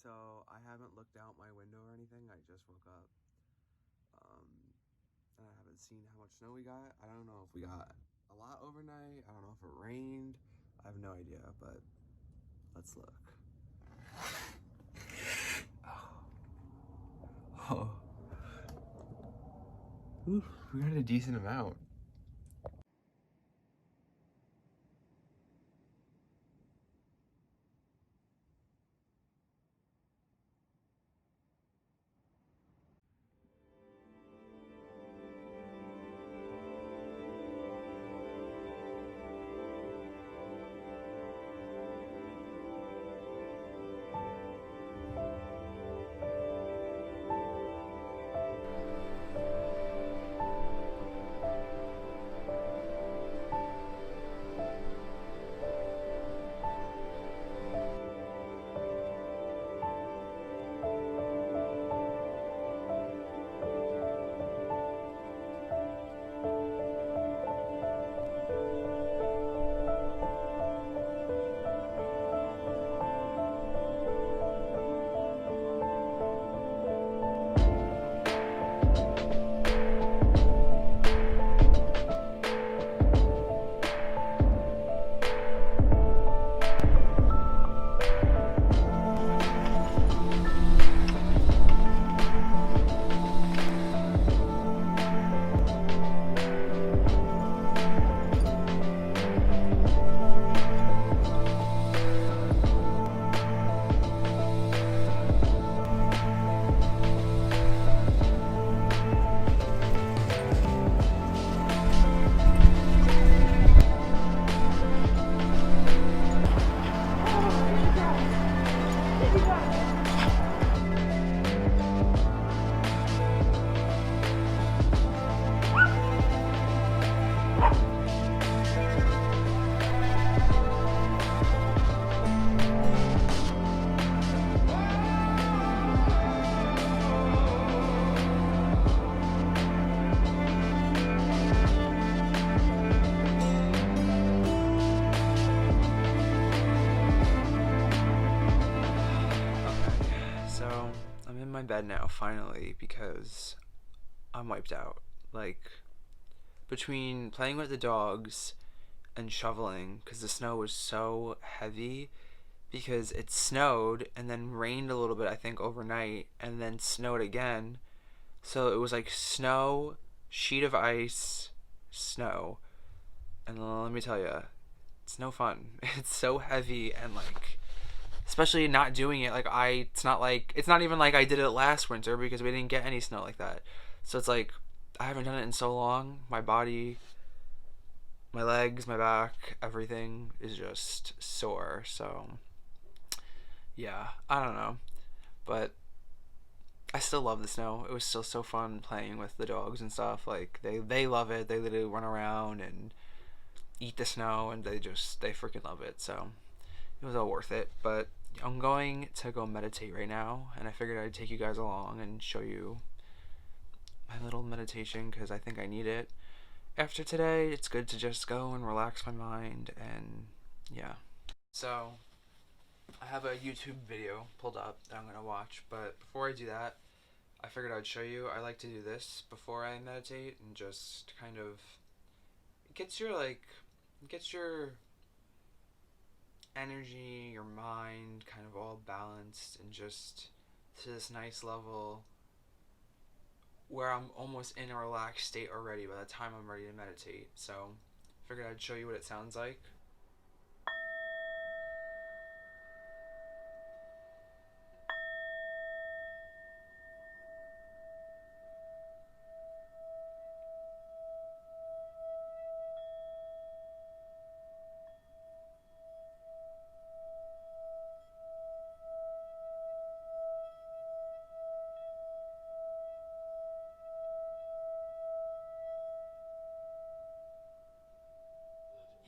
So I haven't looked out my window or anything. I just woke up. And I haven't seen how much snow we got. I don't know if we got a lot overnight. I don't know if it rained. I have no idea, but let's look. Oh. Ooh, we got a decent amount. So I'm in my bed now finally because I'm wiped out. Like, between playing with the dogs and shoveling, because the snow was so heavy, because it snowed and then rained a little bit, I think, overnight, and then snowed again. So it was like snow, sheet of ice, snow. And let me tell you, it's no fun. It's so heavy, and like, especially not doing it, like, it's not even like I did it last winter because we didn't get any snow like that. So it's like I haven't done it in so long. My body, my legs, my back, everything is just sore. So yeah, I don't know, but I still love the snow. It was still so fun playing with the dogs and stuff. Like, they love it. They literally run around and eat the snow, and they freaking love it. So it was all worth it. But I'm going to go meditate right now, and I figured I'd take you guys along and show you my little meditation because I think I need it. After today, it's good to just go and relax my mind, and yeah. So I have a YouTube video pulled up that I'm gonna watch, but before I do that, I figured I'd show you. I like to do this before I meditate and just kind of gets your energy, your mind kind of all balanced and just to this nice level where I'm almost in a relaxed state already by the time I'm ready to meditate. So I figured I'd show you what it sounds like.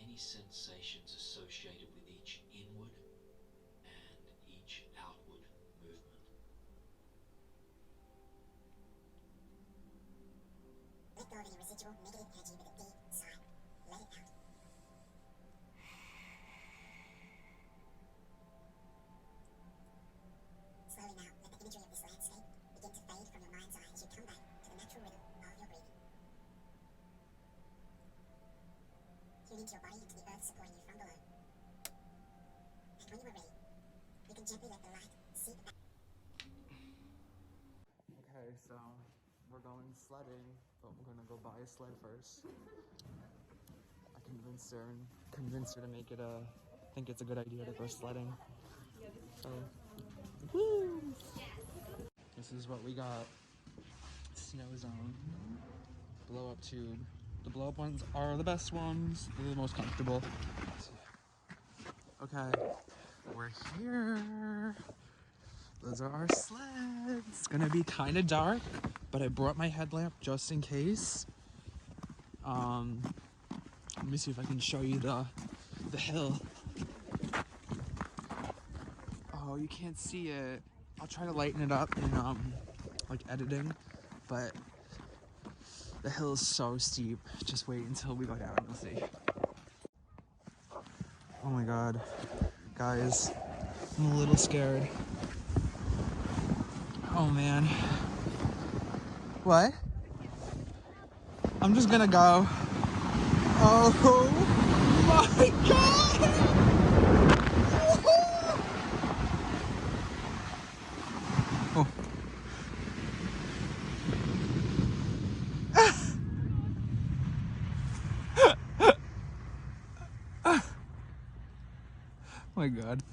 Any sensations associated with each inward and each outward movement. Let go of any residual negative energy with a deep sigh. Let it out. into your body to the earth supporting you from below. And when you are ready, you can gently let the light seep back. Okay, so we're going sledding, but we're gonna go buy a sled first. I convinced her to make it think it's a good idea to go sledding. So, woo! This is what we got. Snow zone. Blow up tube. The blow up ones are the best ones. They're the most comfortable. Okay, we're here. Those are our sleds. It's gonna be kind of dark, but I brought my headlamp just in case. Let me see if I can show you the hill. Oh, you can't see it. I'll try to lighten it up in like editing, but the hill is so steep. Just wait until we go down, you'll see. Oh my god, guys, I'm a little scared. Oh man. What? I'm just gonna go. Oh my god! Oh. Oh my god.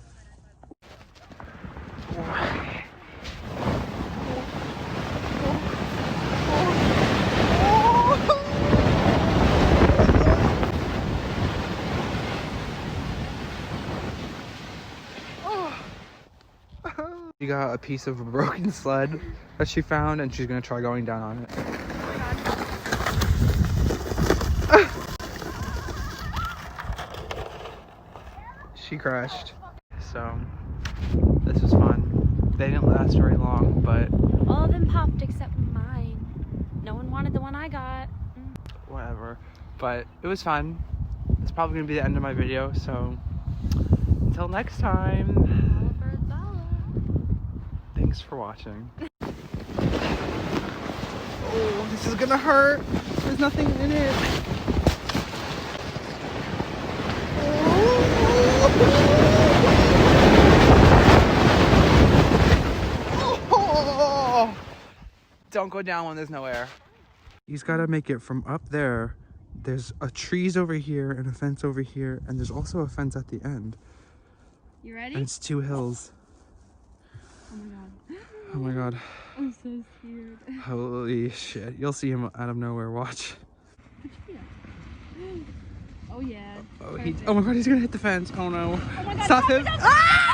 She got a piece of a broken sled that she found, and she's gonna try going down on it. She crashed. So this was fun. They didn't last very long, but all of them popped except mine. No one wanted the one I got. whatever. But it was fun. It's probably gonna be the end of my video, so until next time. Dollar for a dollar. Thanks for watching. Oh, this is gonna hurt. There's nothing in it. Oh. Don't go down when there's no air. He's gotta make it from up there. There's a trees over here and a fence over here, and there's also a fence at the end. You ready? And it's 2 hills. Oh my god. Oh my god. I'm so scared. Holy shit. You'll see him out of nowhere. Watch. Oh yeah. Oh my god, he's gonna hit the fence. Oh no. Oh my god. Stop him. Ah!